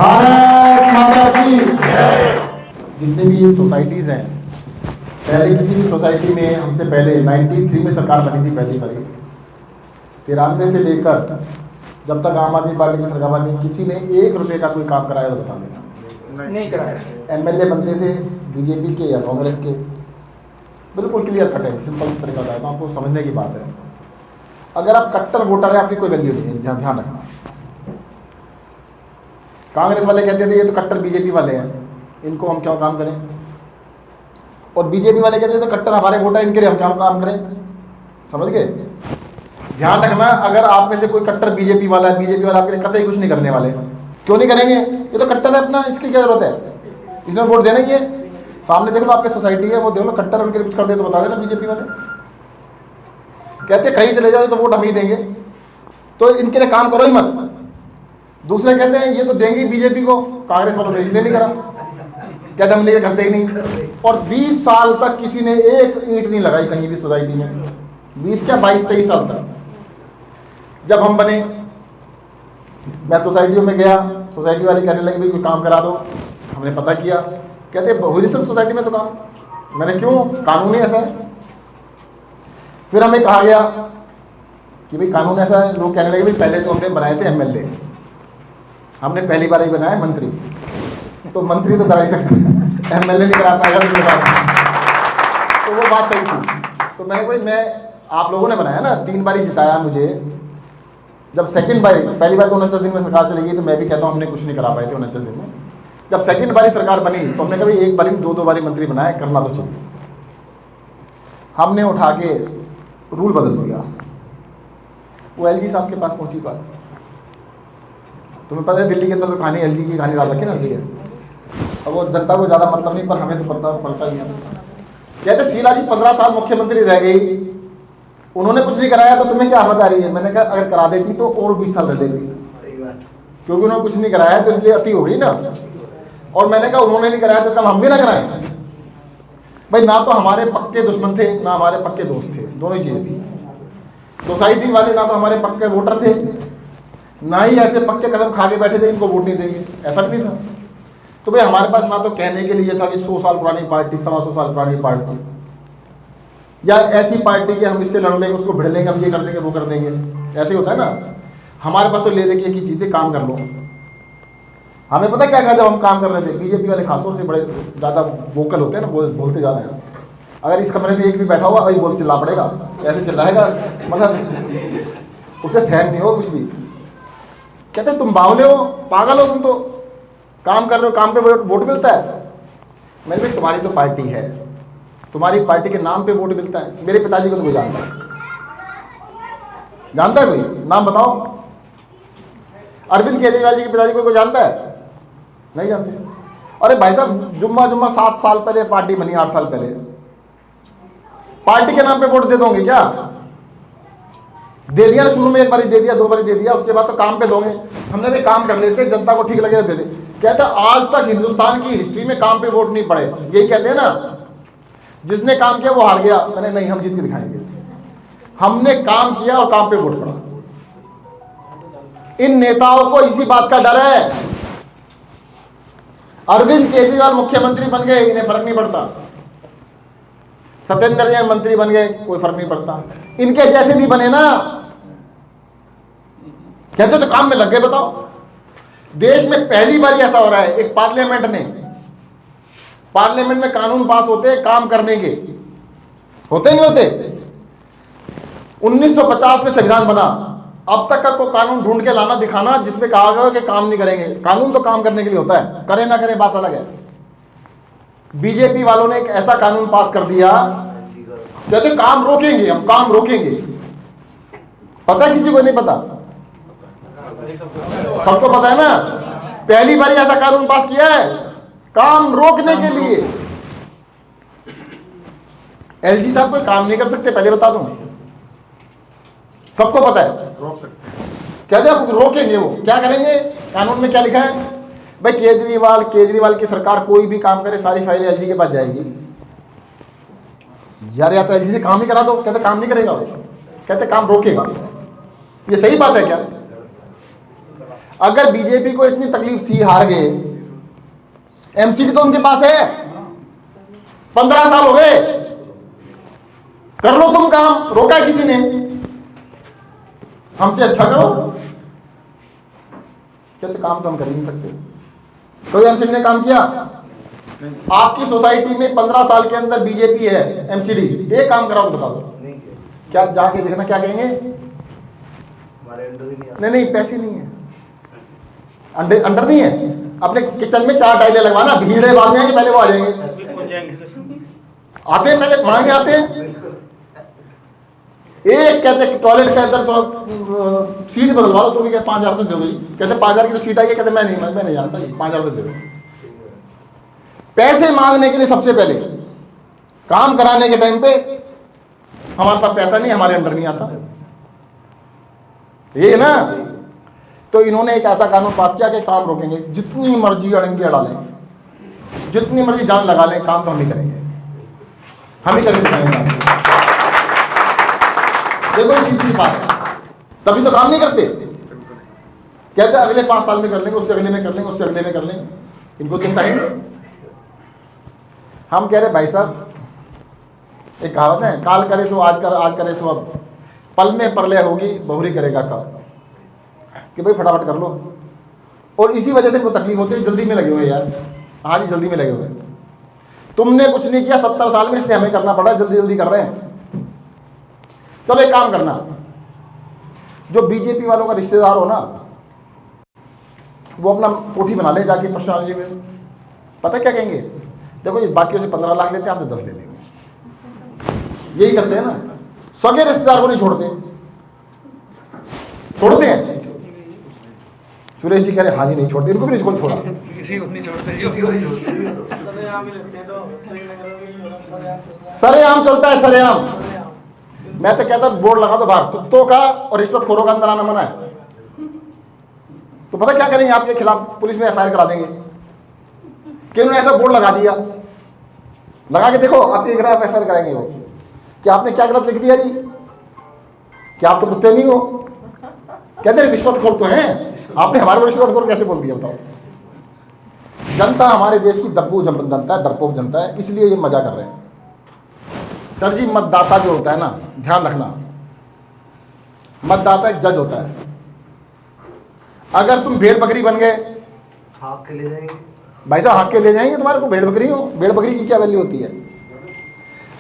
भारत माता की जितनी भी सोसाइटीज़ हैं, पहले किसी भी सोसाइटी में हमसे पहले 93 में सरकार बनी थी पहली बारी। 93 से लेकर जब तक आम आदमी पार्टी की सरकार बनी, किसी ने 1 रुपये का कोई काम कराया तो बता देना। नहीं कराया। एमएलए बनते थे बीजेपी के या कांग्रेस के, बिल्कुल क्लियर कट है, सिंपल तरीका था, तो आपको समझने की बात है। अगर आप कट्टर वोटर है, आपकी कोई वैल्यू नहीं है, ध्यान रखना। कांग्रेस वाले कहते थे ये तो कट्टर बीजेपी वाले हैं, इनको हम क्यों काम करें, और बीजेपी वाले कहते थे तो कट्टर हमारे वोटर, इनके लिए हम क्यों काम करें। समझ गए? ध्यान रखना, अगर आप में से कोई कट्टर बीजेपी वाला है, बीजेपी वाला आपके लिए कतई कुछ नहीं करने वाले। क्यों नहीं करेंगे? ये तो कट्टर है अपना, इसकी क्या जरूरत है, इसने वोट देना ही है। सामने देख लो, आपकी सोसाइटी है, वो देख लो, कट्टर उनके लिए कुछ कर दे तो बता देना। बीजेपी वाले कहते कहीं चले जाओ तो वोट हम ही देंगे, तो इनके लिए काम करो ही मत। दूसरे कहते हैं ये तो देंगे बीजेपी को, कांग्रेस वालों ने इसलिए नहीं करा, कहते हम लिए करते ही नहीं। और 20 साल तक किसी ने एक ईंट नहीं लगाई कहीं भी सोसाइटी में, 20 क्या 22-23 साल तक। जब हम बने, मैं सोसाइटियों में गया, सोसाइटी वाले कहने लगे भाई कोई काम करा दो। हमने पता किया, कहते हुई नहीं सोसाइटी में तो काम। मैंने क्यों, कानून ही ऐसा है। फिर हमें कहा गया कि भाई कानून ऐसा है। लोग कहने लगे भाई पहले तो हमने बनाए थे एमएलए, हमने पहली बार ही बनाया मंत्री, तो मंत्री तो करा ही सकते हैं, एमएलए नहीं करा पाएगा तो वो बात सही थी। तो मैं भाई मैं आप लोगों ने बनाया ना, 3 बार ही जिताया मुझे। जब सेकंड बार, पहली बार तो 49 दिन में सरकार चली गई, तो मैं भी कहता हूँ हमने कुछ नहीं करा पाए थे 49 दिन में। जब सेकंड बारी सरकार बनी तो हमने कभी 1 बारी में 2-2 बारी मंत्री बनाए, करना तो चाहिए। हमने उठा के रूल बदल दिया। वो एलजी साहब के पास पहुंची बात। तुम्हें पता है दिल्ली के अंदर तो कहानी एलजी की कहानी डाल रखी ना, ठीक है। अब वो जनता को ज़्यादा मतलब नहीं, पर हमें तो पड़ता ही है। कहते शीला जी 15 साल मुख्यमंत्री रह गई, उन्होंने कुछ नहीं कराया, तो तुम्हें क्या आफत आ रही है। मैंने कहा अगर करा देती तो और 20 साल रह लेती, क्योंकि उन्होंने कुछ नहीं कराया तो इसलिए अति हो गई ना। और मैंने कहा उन्होंने नहीं कराया तो इसका हम भी ना कराएं भाई। ना तो हमारे पक्के दुश्मन थे, ना हमारे पक्के दोस्त थे, दोनों ही चीज़ें थी। सोसाइटी वाले ना तो हमारे पक्के वोटर थे, ना ही ऐसे पक्के कदम खा के बैठे थे इनको वोट नहीं देंगे, ऐसा भी नहीं था। तो भाई हमारे पास ना तो कहने के लिए था कि 100 साल पुरानी पार्टी, 125 साल पुरानी पार्टी, या ऐसी पार्टी कि हम इससे लड़ लेंगे, उसको भिड़ लेंगे, हम ये कर देंगे, वो कर देंगे, ऐसे ही होता है ना। हमारे पास तो ले लेके एक ही चीज़ है, काम कर लो। हमें पता क्या कहा जब हम काम कर रहे थे, बीजेपी वाले खासतौर से बड़े ज़्यादा वोकल होते हैं ना, बोलते ज़्यादा हैं। अगर इस कमरे में एक भी बैठा हुआ वही बोल चिल्ला पड़ेगा, ऐसे चिल्लाएगा, मतलब उसे सहन नहीं हो कुछ भी। कहते तुम बावले हो, पागल हो, तुम तो काम कर रहे हो, काम पे वोट मिलता है। मैंने भाई तुम्हारी तो पार्टी है, तुम्हारी पार्टी के नाम पे वोट मिलता है। मेरे पिताजी को तो कोई जानता है, जानता है कोई? नाम बताओ। अरविंद केजरीवाल जी के पिताजी को कोई जानता है? नहीं जानते। अरे भाई साहब, जुम्मा 7 साल पहले पार्टी बनी, 8 साल पहले, पार्टी के नाम पे वोट दे दोगे क्या? दे दिया ना, शुरू में 1 बारी दे दिया, 2 बारी दे दिया, उसके बाद तो काम पे दोगे। हमने भी काम कर लेते, जनता को ठीक लगे दे दे। कहता आज तक हिंदुस्तान की हिस्ट्री में काम पे वोट नहीं पड़े, यही कहते हैं ना, जिसने काम किया वो हार गया। मैंने नहीं, हम जीत के दिखाएंगे। हमने काम किया और काम पे वोट पड़ा। इन नेताओं को इसी बात का डर है। अरविंद केजरीवाल मुख्यमंत्री बन गए, इन्हें फर्क नहीं पड़ता। सत्येंद्र जैन मंत्री बन गए, कोई फर्क नहीं पड़ता। इनके जैसे नहीं बने ना, कहते तो काम में लग गए। बताओ, देश में पहली बार ऐसा हो रहा है, एक पार्लियामेंट में कानून पास होते हैं काम करने के, होते नहीं होते। 1950 में संविधान बना, अब तक का कोई कानून ढूंढ के लाना, दिखाना जिसमें कहा गया कि काम नहीं करेंगे। कानून तो काम करने के लिए होता है, करें ना करें बात अलग है। बीजेपी वालों ने एक ऐसा कानून पास कर दिया, कहते काम रोकेंगे, हम काम रोकेंगे। पता है किसी को नहीं पता? सबको पता है ना। पहली बार ऐसा कानून पास किया है काम रोकने के लिए। एलजी साहब कोई काम नहीं कर सकते, पहले बता दूं, सबको पता है। रोक सकते, कहते हैं रोकेंगे। वो क्या करेंगे? कानून में क्या लिखा है भाई? केजरीवाल की सरकार कोई भी काम करे, सारी फाइलें एलजी के पास जाएगी। यार, या तो एलजी से काम ही करा दो। कहते काम नहीं करेगा वो, कहते काम रोकेगा। ये सही बात है क्या? अगर बीजेपी को इतनी तकलीफ थी, हार गए, एमसीडी तो उनके पास है, 15 साल हो गए, कर लो तुम काम, रोका है किसी ने? हमसे अच्छा करो। कहते काम तो हम कर ही नहीं सकते। कोई एमसीडी ने काम किया? आपकी सोसाइटी में 15 साल के अंदर बीजेपी है, एमसीडी एक काम कराओ तो बता दो, क्या जाके देखना क्या कहेंगे? नहीं नहीं, पैसे नहीं है, अंडर नहीं है। अपने किचन में 4 टाइलें लगवाना, भीड़ है बाद में आएंगे, पहले वो आ जाएंगे। आते हैं पहले मांगे आते हैं। एक कहते हैं टॉयलेट के अंदर थोड़ा सीट बदलवा दो, तो भी 5,000 तो दे दो। कहते 5,000 की तो सीट आई है, कहते मैं नहीं जानता जी, 5,000 रुपये दे दो। पैसे मांगने के लिए सबसे पहले, काम कराने के टाइम पे हमारे पास पैसा नहीं, हमारे अंडर नहीं आता, ये ना। तो इन्होंने एक ऐसा कानून पास किया कि काम रोकेंगे, जितनी मर्जी अड़ंगी अड़ा लें, जितनी मर्जी जान लगा लें, काम तो हम ही करेंगे, हम ही करके दिखाएंगे। देखो ये सीधी बात है, तभी तो काम नहीं करते। कहते अगले 5 साल में कर लेंगे, उससे अगले में कर लेंगे, उससे अगले में कर लेंगे, इनको चिंता ही नहीं। हम कह रहे भाई साहब, एक कहावत है, काल करे सो आज कर, आज करे सो अब, पल में प्रलय होगी बहुरी करेगा कब, कि भाई फटाफट कर लो। और इसी वजह से इनको तकलीफ होती है, जल्दी में लगे हुए यार, हाँ जी जल्दी में लगे हुए। तुमने कुछ नहीं किया 70 साल में, इसलिए हमें करना पड़ा, जल्दी जल्दी कर रहे हैं। चलो एक काम करना, जो बीजेपी वालों का रिश्तेदार हो ना, वो अपना कोठी बना ले जाके पर्सनालिटी में। पता क्या कहेंगे? देखो ये बाकियों से 15 लाख लेते हैं, आपसे 10 ले लेंगे। यही करते हैं ना, सगे रिश्तेदार को नहीं छोड़ते, छोड़ते हैं। सुरेश जी कह रहे हाँ जी नहीं छोड़ते, इनको भी नहीं छोड़ा, किसी को नहीं छोड़ते। सरेआम चलता है, सरेआम। मैं तो कहता बोर्ड लगा दो बाहर, कुत्तों का और रिश्वतखोरों का अंदर आना मना है। तो पता क्या करेंगे? आपके खिलाफ पुलिस में एफआईआर करा देंगे कि उन्होंने ऐसा बोर्ड लगा दिया। लगा के देखो, आपके खिलाफ एफआईआर कराएंगे वो कि आपने क्या गलत लिख दिया जी, कि आप तो कुत्ते नहीं हो। कहते रिश्वतखोर तो हैं, आपने हमारे को रिश्वतखोर कैसे बोल दिया बताओ? जनता हमारे देश की दब्बू जनता है, डरपोक जनता है, इसलिए ये मजा कर रहे हैं। सर जी मतदाता जो होता है ना, ध्यान रखना, मतदाता एक जज होता है। अगर तुम भेड़ बकरी बन गए, हाँक के ले जाएंगे भाई साहब, हाँक के ले जाएंगे तुम्हारे को। भेड़ बकरी हो, भेड़ बकरी की क्या वैल्यू होती है?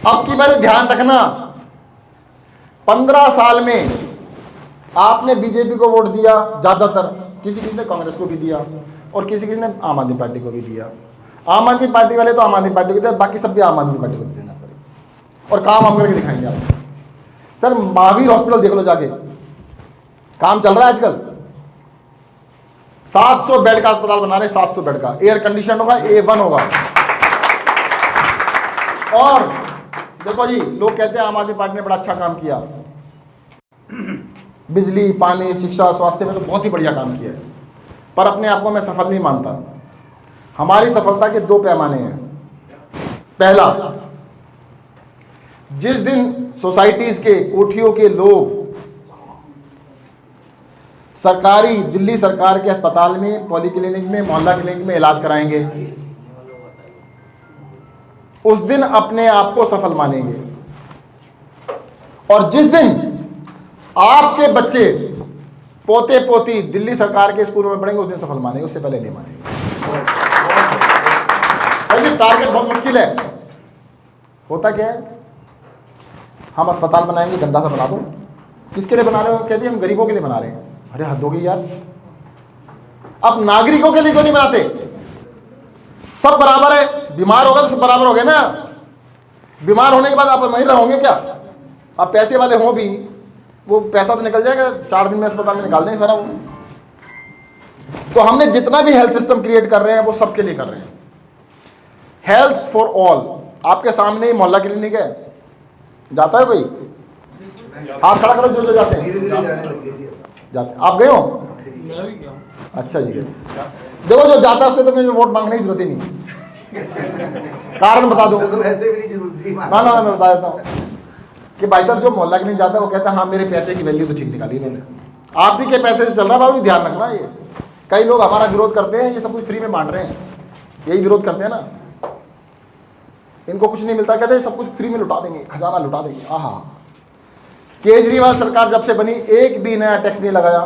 अब की बार ध्यान रखना, 15 साल में आपने बीजेपी को वोट दिया ज्यादातर, किसी ने कांग्रेस को भी दिया और किसी ने आम आदमी पार्टी को भी दिया। आम आदमी पार्टी वाले तो आम आदमी पार्टी को दिया, बाकी सब भी आम आदमी पार्टी को देना पड़ेगा और काम हम करके दिखाएंगे आपको। सर महावीर हॉस्पिटल देख लो जाके, काम चल रहा है आजकल। 700 बेड का अस्पताल बना रहे, 700 बेड का, एयर कंडीशन होगा, A1 होगा। और देखो जी, लोग कहते हैं आम आदमी पार्टी ने बड़ा अच्छा काम किया, बिजली, पानी, शिक्षा, स्वास्थ्य में तो बहुत ही बढ़िया काम किया है, पर अपने आप को मैं सफल नहीं मानता। हमारी सफलता के 2 पैमाने हैं। पहला, जिस दिन सोसाइटीज के, कोठियों के लोग सरकारी, दिल्ली सरकार के अस्पताल में, पॉलीक्लिनिक में, मोहल्ला क्लिनिक में इलाज कराएंगे, उस दिन अपने आप को सफल मानेंगे। और जिस दिन आपके बच्चे, पोते पोती दिल्ली सरकार के स्कूलों में पढ़ेंगे, उस दिन सफल मानेंगे, उससे पहले नहीं मानेंगे। सर टारगेट बहुत मुश्किल है। होता क्या है, हम अस्पताल बनाएंगे, गंदा सा बना दो। किसके लिए बना रहे हो? कहते हैं हम गरीबों के लिए बना रहे हैं। अरे हद हो गई यार, अब नागरिकों के लिए क्यों नहीं बनाते? सब बराबर है, बीमार होगा तो सब बराबर हो गए ना। बीमार होने के बाद आप वहीं रहोगे क्या? आप पैसे वाले हो भी, वो पैसा तो निकल जाएगा, 4 दिन में अस्पताल में निकाल देंगे सारा वो। तो हमने जितना भी हेल्थ सिस्टम क्रिएट कर रहे हैं, वो सबके लिए कर रहे हैं। Health for all. आपके सामने ही मोहल्ला क्लिनिक है, जाता है कोई? आप खड़ा करो जो जाते हैं। जाते आप गए हो? अच्छा जी, देखो जो जाता है उससे तो मुझे वोट मांगने की जरूरत ही नहीं। कारण बता दो। ना ना मैं बता देता हूँ कि भाई साहब जो मोहल्ला क्लिनिक जाता है वो कहता है हाँ मेरे पैसे की वैल्यू तो ठीक निकाली इन्होंने। आप भी के पैसे से चल रहा है बाबू, ध्यान रखना। ये कई लोग हमारा विरोध करते हैं, ये सब कुछ फ्री में बांट रहे हैं, यही विरोध करते हैं ना, इनको कुछ नहीं मिलता, कहते हैं सब कुछ फ्री में लुटा देंगे, खजाना लुटा देंगे। आहा, केजरीवाल सरकार जब से बनी एक भी नया टैक्स नहीं लगाया,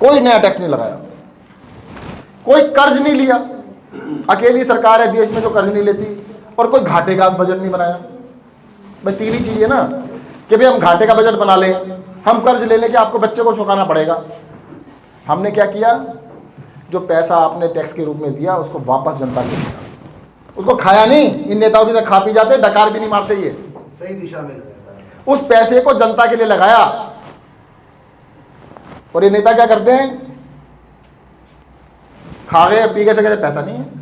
कोई नया टैक्स नहीं लगाया, कोई कर्ज नहीं लिया। अकेली सरकार है देश में जो कर्ज नहीं लेती, और कोई घाटे का बजट नहीं बनाया। भाई तीन ही चीज है ना, कि भाई हम घाटे का बजट बना लें, हम कर्ज ले लें कि आपको बच्चे को चुकाना पड़ेगा। हमने क्या किया, जो पैसा आपने टैक्स के रूप में दिया उसको वापस जनता को दिया, उसको खाया नहीं। इन नेताओं की तरह खा पी जाते, डकार भी नहीं मारते, ये सही दिशा में लगाया। उस पैसे को जनता के लिए लगाया। और ये नेता क्या करते हैं, खा गए पी गए, कहते पैसा नहीं है।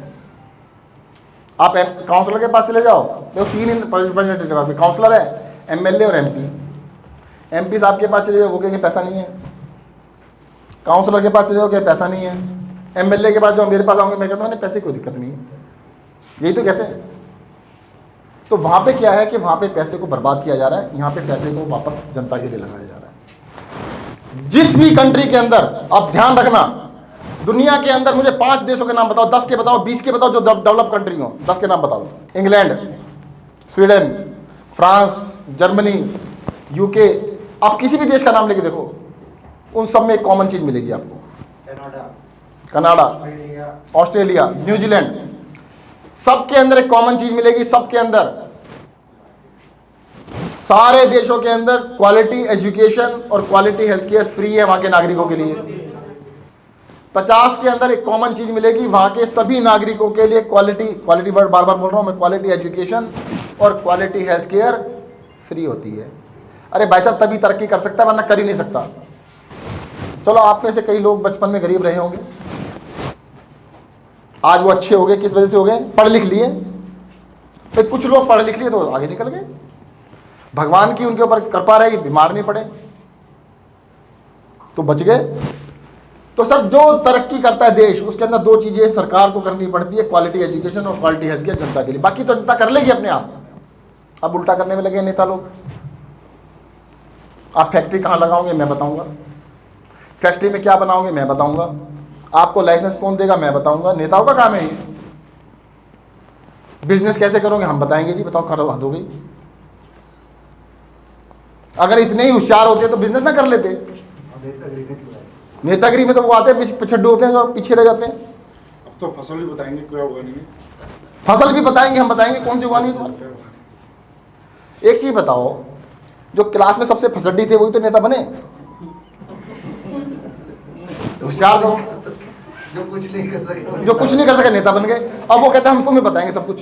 आप काउंसलर के पास चले जाओ, देखो तीन रिप्रेजेंटेटिव काउंसलर है, एमएलए और एमपी। एमपी साहब के पास चले जाओ, वो कहेंगे पैसा नहीं है। काउंसलर के पास चले जाओ, क्या पैसा नहीं है। एमएलए के पास जो मेरे पास आओगे, मैं कहता हूँ पैसे की कोई दिक्कत नहीं है, यही तो कहते हैं। तो वहां पे क्या है कि वहां पे पैसे को बर्बाद किया जा रहा है, यहाँ पे पैसे को वापस जनता के लिए लगाया जा रहा है। जिस भी कंट्री के अंदर, आप ध्यान रखना, दुनिया के अंदर मुझे 5 देशों के नाम बताओ, 10 के बताओ, 20 के बताओ जो डेवलप कंट्री हो, 10 के नाम बताओ। England, Sweden, France, Germany, UK, आप किसी भी देश का नाम लेके देखो, उन सब में एक कॉमन चीज मिलेगी आपको। कनाडा, ऑस्ट्रेलिया, न्यूजीलैंड, सबके अंदर एक कॉमन चीज मिलेगी। सबके अंदर, सारे देशों के अंदर क्वालिटी एजुकेशन और क्वालिटी हेल्थ केयर फ्री है वहां के नागरिकों के लिए। 50 के अंदर एक कॉमन चीज मिलेगी, वहां के सभी नागरिकों के लिए क्वालिटी वर्ड बार बार बोल रहा हूं मैं, क्वालिटी एजुकेशन और क्वालिटी हेल्थ केयर फ्री होती है। अरे भाई साहब, तभी तरक्की कर सकता है, वरना कर ही नहीं सकता। चलो, आप में से कई लोग बचपन में गरीब रहे होंगे, आज वो अच्छे हो गए, किस वजह से हो गए, पढ़ लिख लिए। फिर कुछ लोग पढ़ लिख लिए तो आगे निकल गए, भगवान की उनके ऊपर कृपा रही, बीमार नहीं पड़े तो बच गए। तो सर, जो तरक्की करता है देश, उसके अंदर 2 चीजें सरकार को करनी पड़ती है, क्वालिटी एजुकेशन और क्वालिटी हेल्थ केयर जनता के लिए। बाकी तो जनता कर लेगी अपने आप। अब उल्टा करने में लगे नेता लोग। आप फैक्ट्री कहाँ लगाओगे, मैं बताऊंगा। फैक्ट्री में क्या बनाओगे, मैं बताऊंगा। आपको लाइसेंस कौन देगा, मैं बताऊंगा। नेताओं का काम है ये। बिजनेस कैसे करोगे, हम बताएंगे जी, बताओ करवा दोगे। अगर इतने ही होशियार होते तो बिजनेस ना कर लेते। नेतागिरी में तो वो आते हैं पिछड़े होते हैं जो पीछे रह जाते हैं। अब तो फसल भी बताएंगे क्या उगानी है, फसल भी बताएंगे, हम बताएंगे कौन सी उगानी है। एक चीज बताओ, जो क्लास में सबसे फसड्डी थे वही तो नेता बने, होशियार थे, जो कुछ नहीं कर सके नेता बन गए। अब वो कहते हैं हम तुम्हें बताएंगे सब कुछ।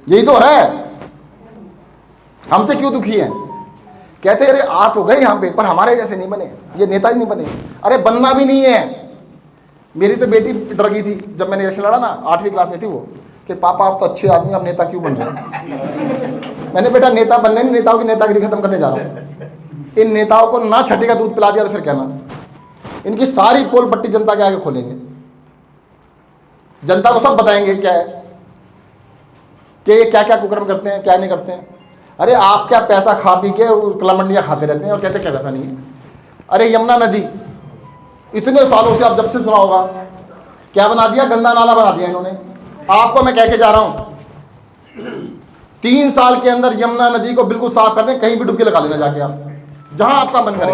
यही तो हो रहा है। हमसे क्यों दुखी है, कहते अरे आ तो गए यहाँ पे, पर हमारे जैसे नहीं बने, ये नेता ही नहीं बने। अरे बनना भी नहीं है। मेरी तो बेटी डर गई थी जब मैंने इलेक्शन लड़ा ना, 8वीं क्लास में थी वो, कि पापा आप तो अच्छे आदमी, आप नेता क्यों बन रहे। मैंने बेटा नेता बनने नहीं, नेताओं की नेतागिरी खत्म करने जा रहा हूँ। इन नेताओं को ना छठी का दूध पिला दिया तो फिर कहना, इनकी सारी पोल पट्टी जनता के आगे खोलेंगे, जनता को सब बताएंगे क्या है, कि ये क्या क्या कुकर्म करते हैं, क्या नहीं करते हैं। अरे आप क्या पैसा खा पी के कला मंडियाँ खाते रहते हैं और कहते क्या पैसा नहीं है। अरे यमुना नदी इतने सालों से, आप जब से सुना होगा, क्या बना दिया, गंदा नाला बना दिया इन्होंने। आपको मैं कह के जा रहा हूं, 3 साल के अंदर यमुना नदी को बिल्कुल साफ कर दें, कहीं भी डुबकी लगा लेना जाके आप, जहां आपका मन करे।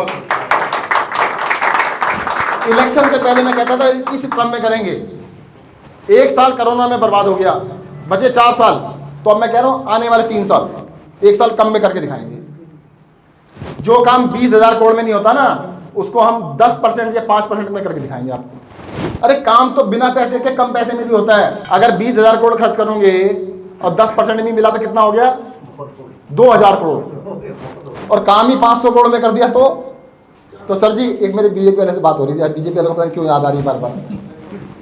इलेक्शन से पहले मैं कहता था इस क्रम में करेंगे। 1 साल कोरोना में बर्बाद हो गया, बचे 4 साल, तो अब मैं कह रहा हूं आने वाले 3 साल 1 साल कम में करके दिखाएंगे। जो काम 20,000 करोड़ में नहीं होता ना, उसको हम 10% या 5% में करके दिखाएंगे आपको। अरे काम तो बिना पैसे के कम पैसे में भी होता है। अगर 20,000 करोड़ खर्च करोगे और 10% नहीं मिला तो कितना हो गया, 2,000 करोड़। और काम ही 500 करोड़ में कर दिया तो सर जी, एक मेरे बीजेपी वाले से बात हो रही थी, बीजेपी वाले को पता नहीं क्यों याद आ रही बार बार।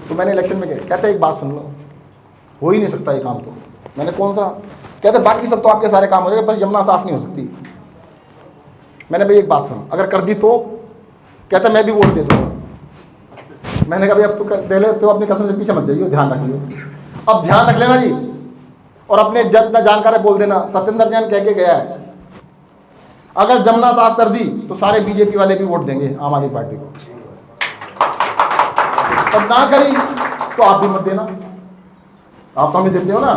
तो मैंने इलेक्शन में कहते एक बात सुन लो, हो ही नहीं सकता ये काम। तो मैंने कौन सा, कहते बाकी सब तो आपके सारे काम हो जाएंगे पर यमुना साफ नहीं हो सकती। मैंने भाई एक बात सुन, अगर कर दी तो, कहता मैं भी वोट दे दूंगा। मैंने कहा भाई अब तो दे ले, तो अपनी कसम से पीछे मत जाइए, ध्यान रखिए। अब ध्यान रख लेना जी, और अपने जितना जानकार है बोल देना। सत्येंद्र जैन कह के गया है, अगर जमुना साफ कर दी तो सारे बीजेपी वाले भी वोट देंगे आम आदमी पार्टी को। और ना करी तो आप भी मत देना, आप तो हमें देते हो ना।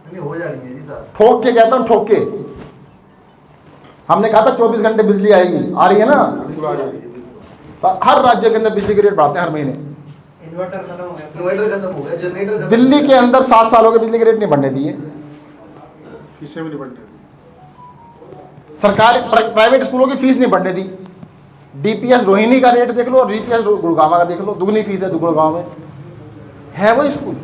नहीं हो जा रही है जी साहब। ठोक के कहता हूँ, ठोक के। हमने कहा था 24 घंटे बिजली आएगी, आ रही है ना। बिल्कुल आ रही है जी, बिल्कुल। हर राज्य के अंदर बिजली के रेट बढ़ाते हैं हर महीने। इन्वर्टर खत्म हो गया, जनरेटर खत्म। दिल्ली के अंदर 7 साल हो गए बिजली के रेट नहीं बढ़ने दिए। किससे भी नहीं बढ़ने दी। सरकारी प्राइवेट स्कूलों की फीस नहीं बढ़ने दी। डीपीएस रोहिणी का रेट देख लो और डीपीएस गुड़गांव का देख लो, दुगनी फीस है गुड़गांव में, है वो स्कूल।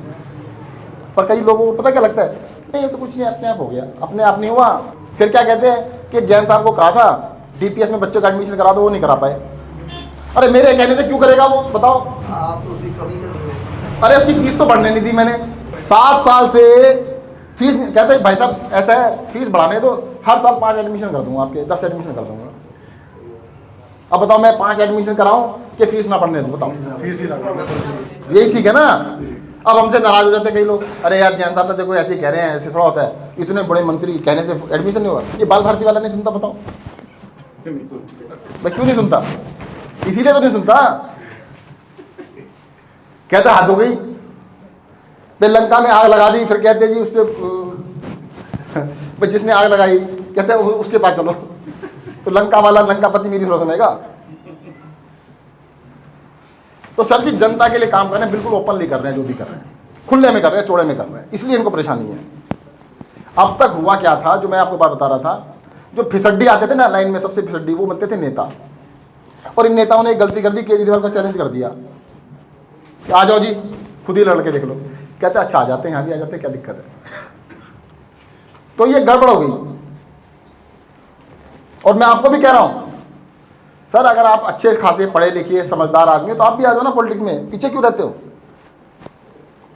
पर कई लोगों को पता क्या लगता है, नहीं ये तो कुछ नहीं, अपने आप हो गया। अपने आप नहीं हुआ। फिर क्या कहते हैं कि जैन साहब को कहा था डीपीएस में बच्चों का एडमिशन करा दो, वो नहीं करा पाए। अरे मेरे कहने से क्यों करेगा वो, बताओ। आप तो उसकी कमी कर रहे हो। अरे उसकी फीस तो बढ़ने नहीं दी मैंने। 7 साल से फीस कहते हैं भाई साहब ऐसा है, फीस बढ़ाने दो, हर साल 5 एडमिशन कर दूंगा, आपके 10 एडमिशन कर दूंगा। अब बताओ मैं 5 एडमिशन कराऊं कि फीस ना बढ़ने दूं, बताओ। फीस ही लगा। यही ठीक है ना। अब हमसे नाराज हो जाते हैं कई लोग, अरे यार जैन साहब ने देखो ऐसे ही कह रहे हैं, ऐसे थोड़ा होता है, इतने बड़े मंत्री कहने से एडमिशन नहीं हुआ। ये बाल भारती वाला नहीं सुनता, बताओ भाई क्यों नहीं सुनता, इसीलिए तो नहीं सुनता। कहते हाथ हो गई, फिर लंका में आग लगा दी, फिर कहते जी उससे जिसने आग लगाई कहते उसके पास चलो, तो लंका वाला लंकापति मेरी थोड़ा सुनेगा। तो सर जी जनता के लिए काम कर रहे हैं, बिल्कुल ओपनली कर रहे हैं, जो भी कर रहे हैं खुले में कर रहे हैं, चौड़े में कर रहे हैं, इसलिए इनको परेशानी है। अब तक हुआ क्या था, जो मैं आपको बात बता रहा था, जो फिसड्डी आते थे ना लाइन में, सबसे फिसड्डी वो बनते थे नेता। और इन नेताओं ने एक गलती कर दी, केजरीवाल को चैलेंज कर दिया कि आ जाओ जी खुद ही लड़के देख लो। कहते अच्छा आ जाते हैं, यहाँ भी आ जाते हैं, क्या दिक्कत है। तो ये गड़बड़ हो गई। और मैं आपको भी कह रहा हूं सर, अगर आप अच्छे खासे पढ़े लिखे समझदार आदमी हो तो आप भी आ जाओ ना पॉलिटिक्स में, पीछे क्यों रहते हो।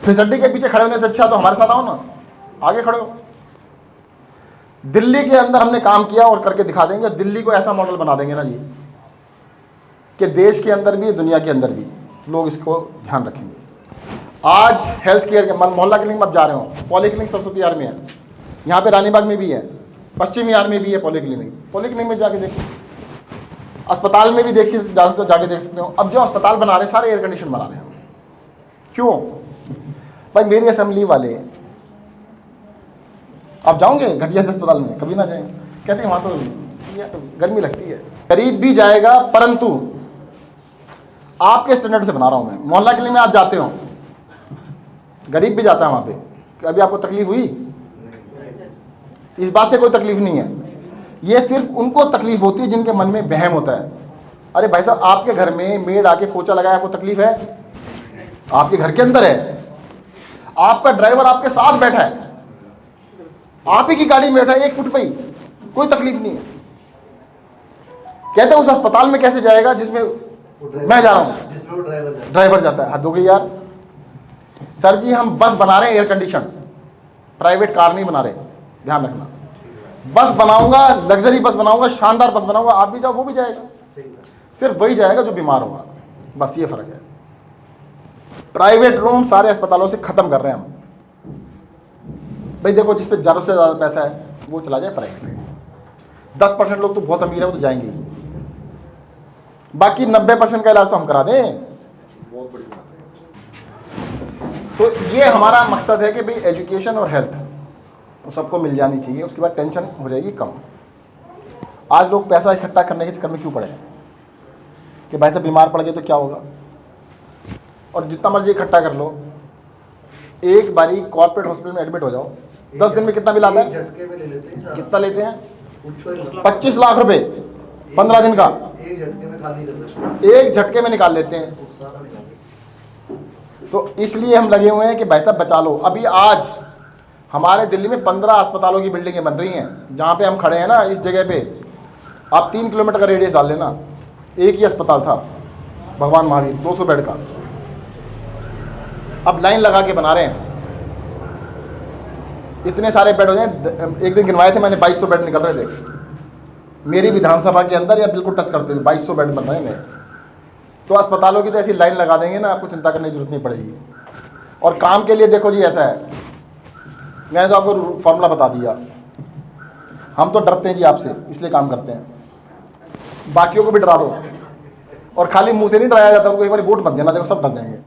फिसड्डी के पीछे खड़े होने से अच्छा तो हमारे साथ आओ ना, आगे खड़े हो। दिल्ली के अंदर हमने काम किया और करके दिखा देंगे, दिल्ली को ऐसा मॉडल बना देंगे ना जी कि देश के अंदर भी दुनिया के अंदर भी लोग इसको ध्यान रखेंगे। आज हेल्थ केयर के मोहल्ला क्लिनिक में आप जा रहे हो, पॉली क्लिनिक सरस्वती यार में है, यहाँ पे रानीबाग में भी है, पश्चिमी यार में भी है पॉली क्लिनिक में जाके देखो, अस्पताल में भी देखिए, जाके देख सकते हो। अब जो अस्पताल बना रहे हैं सारे एयर कंडीशन बना रहे हैं। क्यों भाई, मेरी असेंबली वाले, आप जाओगे घटिया से अस्पताल में, कभी ना जाएं, कहते हैं वहाँ तो गर्मी लगती है। गरीब भी जाएगा, परंतु आपके स्टैंडर्ड से बना रहा हूँ मैं। मोहल्ला क्लिनिक में आप जाते हो, गरीब भी जाता है वहाँ पे, अभी आपको तकलीफ हुई, इस बात से कोई तकलीफ नहीं है। ये सिर्फ उनको तकलीफ होती है जिनके मन में वहम होता है। अरे भाई साहब, आपके घर में मेड आके पोछा लगाया, आपको तकलीफ है? आपके घर के अंदर है, आपका ड्राइवर आपके साथ बैठा है, आप ही की गाड़ी में बैठा है 1 फुट पे ही, कोई तकलीफ नहीं है। कहते हैं उस अस्पताल में कैसे जाएगा जिसमें मैं जा रहा हूं, जिसमें वो ड्राइवर जाता है। हद हो गई यार। सर जी हम बस बना रहे हैं एयर कंडीशन, प्राइवेट कार नहीं बना रहे, ध्यान रखना। बस बनाऊंगा, लग्जरी बस बनाऊंगा, शानदार बस बनाऊंगा, आप भी जाओ वो भी जाएगा, सिर्फ वही जाएगा जो बीमार होगा, बस ये फर्क है। प्राइवेट रूम सारे अस्पतालों से खत्म कर रहे हैं हम। भाई देखो, जिस पे ज़्यादा से ज़्यादा पैसा है वो चला जाए प्राइवेट में। 10% लोग तो बहुत अमीर है, वो तो जाएंगे ही, बाकी 90% का इलाज तो हम करा दें। बहुत बड़ी बात है। तो ये हमारा मकसद है कि भाई एजुकेशन और हेल्थ सबको मिल जानी चाहिए, उसके बाद टेंशन हो जाएगी कम। आज लोग पैसा इकट्ठा करने के चक्कर में क्यों पड़े कि भाई साहब बीमार पड़ गए तो क्या होगा, और जितना मर्जी इकट्ठा कर लो, एक बारी कॉर्पोरेट हॉस्पिटल में एडमिट हो जाओ, 10 दिन में कितना बिल आता है? झटके में ले लेते हैं साहब। कितना लेते हैं? पूछो ही मत। 25 लाख रुपए 15 दिन का, एक झटके में खाली कर देते हैं। एक झटके में निकाल लेते हैं। वो सारा निकाल देते तो इसलिए हम लगे हुए हैं कि भाई साहब बचा लो। अभी आज हमारे दिल्ली में 15 अस्पतालों की बिल्डिंगें बन रही हैं। जहाँ पे हम खड़े हैं ना, इस जगह पे आप 3 किलोमीटर का रेडियस डाल लेना, एक ही अस्पताल था भगवान महावीर, 200 बेड का, अब लाइन लगा के बना रहे हैं। इतने सारे बेड हो जाए, एक दिन गिनवाए थे मैंने, 2200 बेड निकल रहे थे मेरी विधानसभा के अंदर, या बिल्कुल टच करते हुए 2200 बेड बन रहे हैं। तो अस्पतालों की तो ऐसी लाइन लगा देंगे ना, आपको चिंता करने की जरूरत नहीं पड़ेगी। और काम के लिए देखो जी, ऐसा है, मैंने तो आपको फॉर्मूला बता दिया। हम तो डरते हैं जी आपसे, इसलिए काम करते हैं, बाकियों को भी डरा दो। और खाली मुंह से नहीं डराया जाता, उनको एक बार वोट मत देना, देखो सब डर जाएंगे।